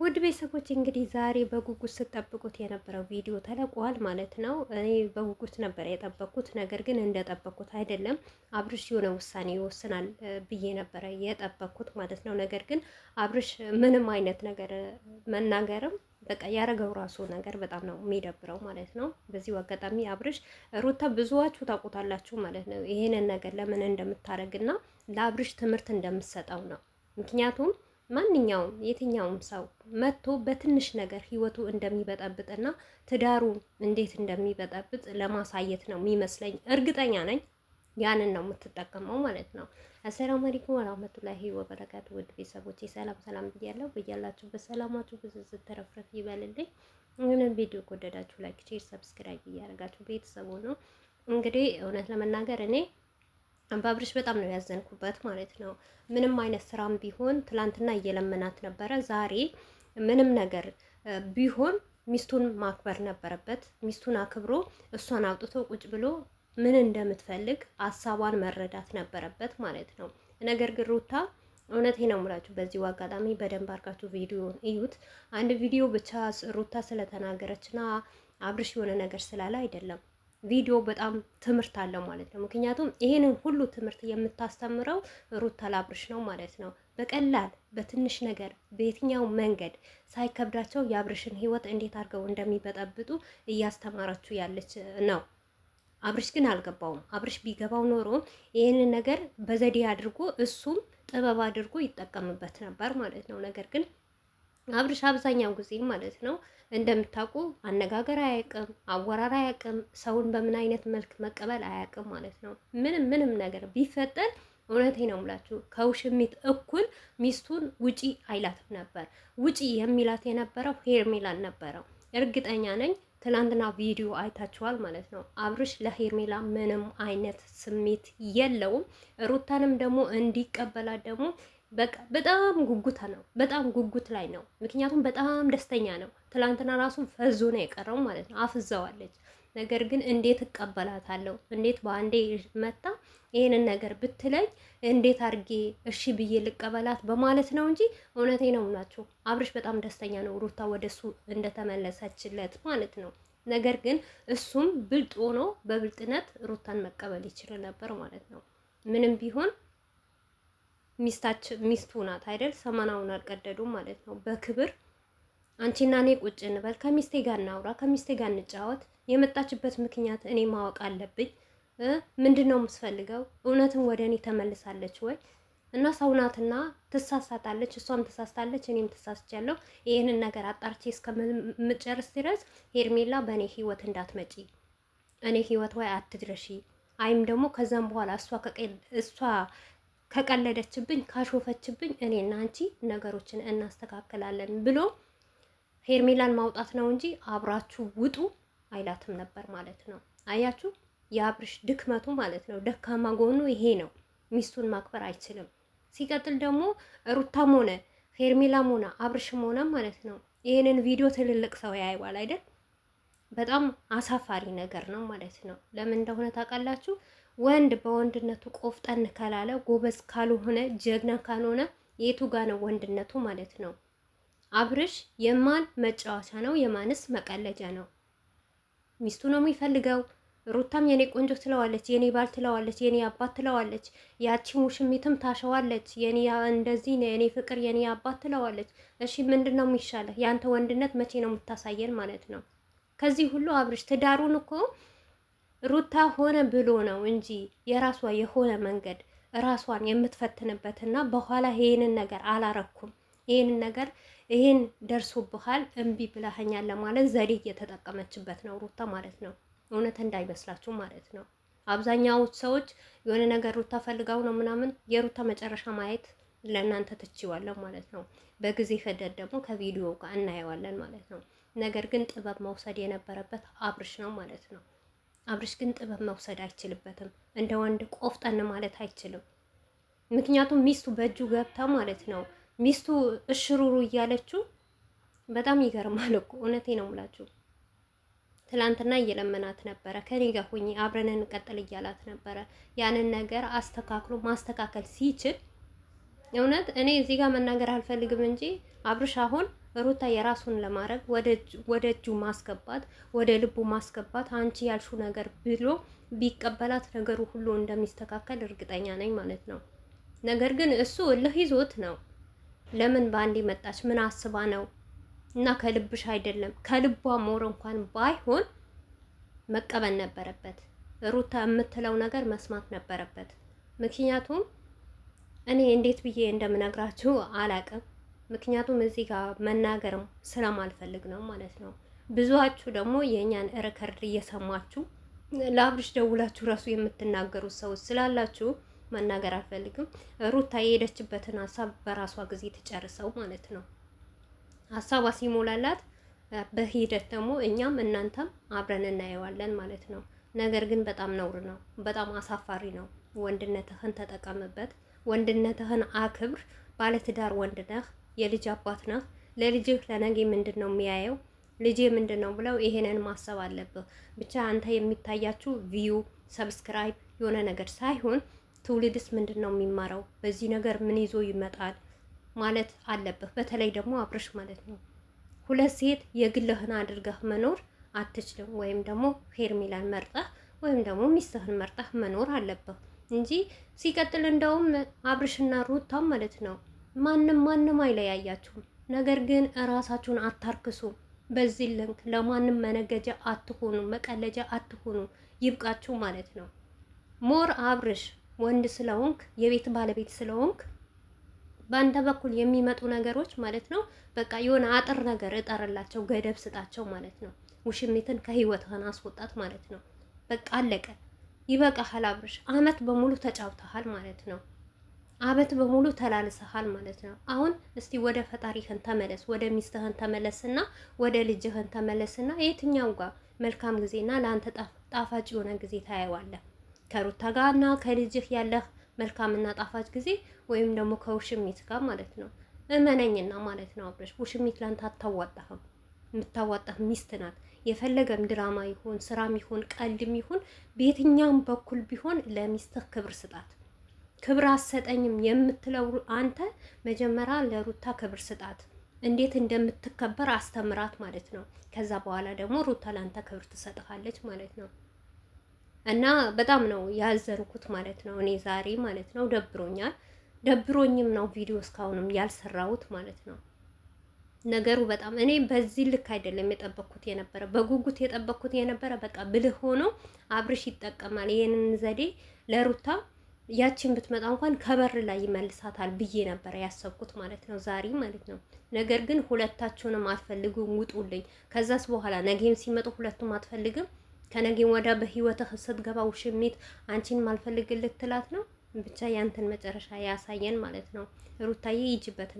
ውድ ቤተሰቦች እንግዲህ ዛሬ በጉጉት ስትጠብቁት የነበረው ቪዲዮ ተለቋል ማለት ነው። እኔ በጉጉት ነበር የጠበቅኩት፣ ነገር ግን እንደጠበቅኩት አይደለም። አብርሽ የሆነ ውሳኔ ይወስናል ብዬ ነበረ የጠበቅኩት ማለት ነው። ነገር ግን አብርሽ ምንም አይነት ነገር መናገርም በቃ ያደረገው ራሱ ነገር በጣም ነው የሚደብረው ማለት ነው። በዚሁ አጋጣሚ አብርሽ ሩታ ብዙዋችሁ ታውቁታላችሁ ማለት ነው። ይሄንን ነገር ለምን እንደምታደርግና ለአብርሽ ትምህርት እንደምትሰጠው ነው። ምክንያቱም ማንኛውም የትኛውም ሰው መጥቶ በትንሽ ነገር ህይወቱ እንደሚበጠብጥና ትዳሩ እንዴት እንደሚበጠብጥ ለማሳየት ነው የሚመስለኝ። እርግጠኛ ነኝ ያንን ነው የምትጠቀመው ማለት ነው። አሰላሙ አለይኩም ወራህመቱላሂ ወበረካቱ። ውድ ቤተሰቦቼ ሰላም ሰላም ብያለሁ። በያላችሁበት ሰላማችሁ ብዝዝት ተረፍረፍ ይበልልኝ። ይህንን ቪዲዮ ከወደዳችሁ ላይክ፣ ሼር፣ ሰብስክራይብ እያደረጋችሁ ቤተሰቡ ነው። እንግዲህ እውነት ለመናገር እኔ በአብርሽ በጣም ነው ያዘንኩበት ማለት ነው። ምንም አይነት ስራም ቢሆን ትላንትና እየለመናት ነበረ። ዛሬ ምንም ነገር ቢሆን ሚስቱን ማክበር ነበረበት። ሚስቱን አክብሮ እሷን አውጥቶ ቁጭ ብሎ ምን እንደምትፈልግ ሀሳቧን መረዳት ነበረበት ማለት ነው። ነገር ግን ሩታ እውነቴ ነው የምላችሁ፣ በዚሁ አጋጣሚ በደንብ አድርጋችሁ ቪዲዮን እዩት። አንድ ቪዲዮ ብቻ ሩታ ስለተናገረችና አብርሽ የሆነ ነገር ስላለ አይደለም። ቪዲዮ በጣም ትምህርት አለው ማለት ነው። ምክንያቱም ይሄንን ሁሉ ትምህርት የምታስተምረው ሩታ ለአብርሽ ነው ማለት ነው። በቀላል በትንሽ ነገር በየትኛው መንገድ ሳይከብዳቸው የአብርሽን ሕይወት እንዴት አድርገው እንደሚበጠብጡ እያስተማረችው ያለች ነው። አብርሽ ግን አልገባውም። አብርሽ ቢገባው ኖሮ ይሄንን ነገር በዘዴ አድርጎ እሱም ጥበብ አድርጎ ይጠቀምበት ነበር ማለት ነው። ነገር ግን አብርሽ አብዛኛው ጊዜ ማለት ነው እንደምታውቁ አነጋገር አያውቅም፣ አወራር አያውቅም፣ ሰውን በምን አይነት መልክ መቀበል አያውቅም ማለት ነው። ምንም ነገር ቢፈጠር እውነቴ ነው የምላችሁ ከውሽሚት እኩል ሚስቱን ውጪ አይላትም ነበር። ውጪ የሚላት የነበረው ሄርሜላን ነበረው። እርግጠኛ ነኝ ትናንትና ቪዲዮ አይታችኋል ማለት ነው። አብርሽ ለሄርሜላ ምንም አይነት ስሜት የለውም። ሩታንም ደግሞ እንዲቀበላት ደግሞ በቃ በጣም ጉጉታ ነው። በጣም ጉጉት ላይ ነው። ምክንያቱም በጣም ደስተኛ ነው። ትላንትና ራሱ ፈዞ ነው የቀረው ማለት ነው። አፍዘዋለች። ነገር ግን እንዴት እቀበላታለሁ? እንዴት በአንዴ መጣ ይሄንን ነገር ብትለኝ እንዴት አድርጌ እሺ ብዬ ልቀበላት በማለት ነው እንጂ እውነቴ ነው ናቸው። አብርሽ በጣም ደስተኛ ነው ሩታ ወደሱ እንደተመለሰችለት ማለት ነው። ነገር ግን እሱም ብልጥ ሆኖ በብልጥነት ሩታን መቀበል ይችል ነበር ማለት ነው። ምንም ቢሆን ሚስቱ ናት አይደል? ሰማናውን አልቀደዱም ማለት ነው። በክብር አንቺና እኔ ቁጭ እንበል፣ ከሚስቴ ጋር እናውራ፣ ከሚስቴ ጋር እንጫወት። የመጣችበት ምክንያት እኔ ማወቅ አለብኝ። ምንድን ነው የምትፈልገው? እውነትም ወደ እኔ ተመልሳለች ወይ? እና ሰው ናትና ትሳሳታለች፣ እሷም ትሳስታለች፣ እኔም ተሳስቻለሁ። ይህንን ነገር አጣርቼ እስከምጨርስ ድረስ ሄርሜላ በእኔ ህይወት እንዳትመጪ፣ እኔ ህይወት ወይ አትድረሺ። አይም ደግሞ ከዛም በኋላ እሷ ከቀለደችብኝ ካሾፈችብኝ እኔና አንቺ ነገሮችን እናስተካክላለን ብሎ ሄርሜላን ማውጣት ነው እንጂ አብራችሁ ውጡ አይላትም ነበር ማለት ነው። አያችሁ የአብርሽ ድክመቱ ማለት ነው። ደካማ ጎኑ ይሄ ነው። ሚስቱን ማክበር አይችልም። ሲቀጥል ደግሞ ሩታም ሆነ ሄርሜላም ሆነ አብርሽም ሆነ ማለት ነው ይሄንን ቪዲዮ ትልልቅ ሰው ያይዋል አይደል? በጣም አሳፋሪ ነገር ነው ማለት ነው። ለምን እንደሆነ ታውቃላችሁ? ወንድ በወንድነቱ ቆፍጠን ካላለ ጎበዝ ካልሆነ ጀግና ካልሆነ የቱ ጋ ነው ወንድነቱ ማለት ነው? አብርሽ የማን መጫወቻ ነው? የማንስ መቀለጃ ነው? ሚስቱ ነው የሚፈልገው። ሩታም የኔ ቆንጆ ትለዋለች፣ የኔ ባል ትለዋለች፣ የኔ አባት ትለዋለች። ያቺ ሙሽሚትም ታሸዋለች፣ የኔ እንደዚህ ነው የኔ ፍቅር፣ የኔ አባት ትለዋለች። እሺ ምንድን ነው የሚሻለው? ያንተ ወንድነት መቼ ነው የምታሳየን ማለት ነው? ከዚህ ሁሉ አብርሽ ትዳሩን እኮ ሩታ ሆነ ብሎ ነው እንጂ የራሷ የሆነ መንገድ ራሷን የምትፈትንበትና በኋላ ይሄንን ነገር አላረኩም፣ ይሄንን ነገር ይሄን ደርሶብሃል እምቢ ብለኸኛል ለማለት ዘዴ እየተጠቀመችበት ነው ሩታ ማለት ነው። እውነት እንዳይመስላችሁ ማለት ነው። አብዛኛው ሰዎች የሆነ ነገር ሩታ ፈልጋው ነው ምናምን፣ የሩታ መጨረሻ ማየት ለእናንተ ትችዋለሁ ማለት ነው። በጊዜ ሂደት ደግሞ ከቪዲዮ ጋር እናየዋለን ማለት ነው። ነገር ግን ጥበብ መውሰድ የነበረበት አብርሽ ነው ማለት ነው። አብርሽ ግን ጥበብ መውሰድ አይችልበትም። እንደ ወንድ ቆፍጠን ማለት አይችልም። ምክንያቱም ሚስቱ በእጁ ገብታ ማለት ነው። ሚስቱ እሽሩሩ እያለችው በጣም ይገርማል እኮ እውነቴ ነው የምላችሁ። ትላንትና እየለመናት ነበረ፣ ከኔ ጋር ሁኚ አብረን እንቀጥል እያላት ነበረ። ያንን ነገር አስተካክሎ ማስተካከል ሲችል እውነት እኔ እዚህ ጋር መናገር አልፈልግም እንጂ አብርሽ አሁን ሩታ የራሱን ለማድረግ ወደ እጁ ማስገባት፣ ወደ ልቡ ማስገባት አንቺ ያልሽው ነገር ብሎ ቢቀበላት ነገሩ ሁሉ እንደሚስተካከል እርግጠኛ ነኝ ማለት ነው። ነገር ግን እሱ እልህ ይዞት ነው። ለምን በአንዴ መጣች? ምን አስባ ነው? እና ከልብሽ አይደለም ከልቧ ሞር እንኳን ባይሆን መቀበል ነበረበት። ሩታ የምትለው ነገር መስማት ነበረበት። ምክንያቱም እኔ እንዴት ብዬ እንደምነግራችሁ አላቅም። ምክንያቱም እዚህ ጋር መናገርም ስለማልፈልግ ነው ማለት ነው። ብዙዋችሁ ደግሞ የእኛን ሪከርድ እየሰማችሁ ለአብርሽ ደውላችሁ ራሱ የምትናገሩት ሰዎች ስላላችሁ መናገር አልፈልግም። ሩታ የሄደችበትን ሀሳብ በራሷ ጊዜ ትጨርሰው ማለት ነው። ሀሳቧ ሲሞላላት በሂደት ደግሞ እኛም እናንተም አብረን እናየዋለን ማለት ነው። ነገር ግን በጣም ነውር ነው፣ በጣም አሳፋሪ ነው። ወንድነትህን ተጠቀምበት፣ ወንድነትህን አክብር። ባለትዳር ወንድ ነህ፣ የልጅ አባት ነህ። ለልጅህ ለነገ ምንድን ነው የሚያየው ልጄ ምንድን ነው ብለው ይሄንን ማሰብ አለብህ። ብቻ አንተ የሚታያችሁ ቪዩ፣ ሰብስክራይብ የሆነ ነገር ሳይሆን ትውልድስ ምንድን ነው የሚማረው፣ በዚህ ነገር ምን ይዞ ይመጣል ማለት አለብህ። በተለይ ደግሞ አብርሽ ማለት ነው። ሁለት ሴት የግልህን አድርገህ መኖር አትችልም። ወይም ደግሞ ሄርሜላን መርጠህ ወይም ደግሞ ሚስትህን መርጠህ መኖር አለብህ እንጂ ሲቀጥል እንደውም አብርሽና ሩታም ማለት ነው ማንም አይለያያችሁም። ነገር ግን እራሳችሁን አታርክሱ። በዚህ ልንክ ለማንም መነገጃ አትሆኑ፣ መቀለጃ አትሆኑ። ይብቃችሁ ማለት ነው። ሞር አብርሽ ወንድ ስለሆንክ የቤት ባለቤት ስለሆንክ በአንተ በኩል የሚመጡ ነገሮች ማለት ነው በቃ የሆነ አጥር ነገር እጠርላቸው፣ ገደብ ስጣቸው ማለት ነው። ውሽሚትን ከህይወትህን አስወጣት ማለት ነው። በቃ አለቀ። ይበቃሃል አብርሽ። አመት በሙሉ ተጫውተሃል ማለት ነው። አመት በሙሉ ተላልሰሃል ማለት ነው። አሁን እስቲ ወደ ፈጣሪህን ተመለስ፣ ወደ ሚስትህን ተመለስና ወደ ልጅህን ተመለስና የትኛው ጋር መልካም ጊዜና ለአንተ ጣፋጭ የሆነ ጊዜ ታየዋለህ። ከሩታ ጋርና ከልጅህ ያለህ መልካምና ጣፋጭ ጊዜ ወይም ደግሞ ከውሽሚት ጋር ማለት ነው። እመነኝና ማለት ነው አብርሽ፣ ውሽሚት ላንተ አታዋጣህም። የምታዋጣህ ሚስት ናት። የፈለገም ድራማ ይሁን ስራም ይሁን ቀልድም ይሁን በየትኛውም በኩል ቢሆን ለሚስትህ ክብር ስጣት። ክብር አሰጠኝም የምትለው አንተ መጀመሪያ ለሩታ ክብር ስጣት። እንዴት እንደምትከበር አስተምራት ማለት ነው። ከዛ በኋላ ደግሞ ሩታ ላንተ ክብር ትሰጥሃለች ማለት ነው። እና በጣም ነው ያዘንኩት ማለት ነው። እኔ ዛሬ ማለት ነው ደብሮኝም ነው ቪዲዮ እስካሁንም ያልሰራሁት ማለት ነው። ነገሩ በጣም እኔ በዚህ ልክ አይደለም የጠበቅኩት የነበረ፣ በጉጉት የጠበቅኩት የነበረ በቃ ብልህ ሆኖ አብርሽ ይጠቀማል ይሄንን ዘዴ ለሩታ ያችን ብትመጣ እንኳን ከበር ላይ ይመልሳታል ብዬ ነበረ ያሰብኩት ማለት ነው ዛሬ ማለት ነው። ነገር ግን ሁለታችሁንም አትፈልጉም፣ ውጡልኝ። ከዛስ በኋላ ነገም ሲመጡ ሁለቱም አትፈልግም። ከነገም ወዲያ በህይወትህ ስትገባ ውሽሚት አንቺን ማልፈልግልህ ትላት ነው። ብቻ ያንተን መጨረሻ ያሳየን ማለት ነው። ሩታዬ ይጅበት